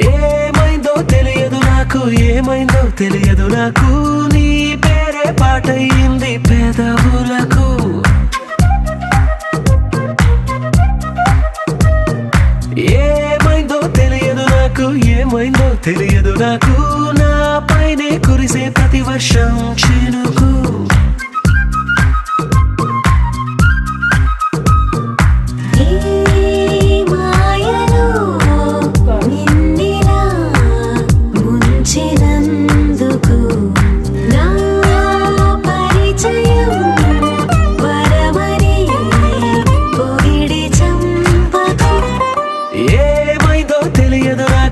ఏమైందో తెలియదు నాకు, ఏమైందో తెలియదు నాకు, నీ పేరే పాటయింది పెదవులకు. ఏమైందో తెలియదు నాకు, ఏమైందో తెలియదు నాకు, నా పైనే కురిసే ప్రతి వర్షం చినుకు.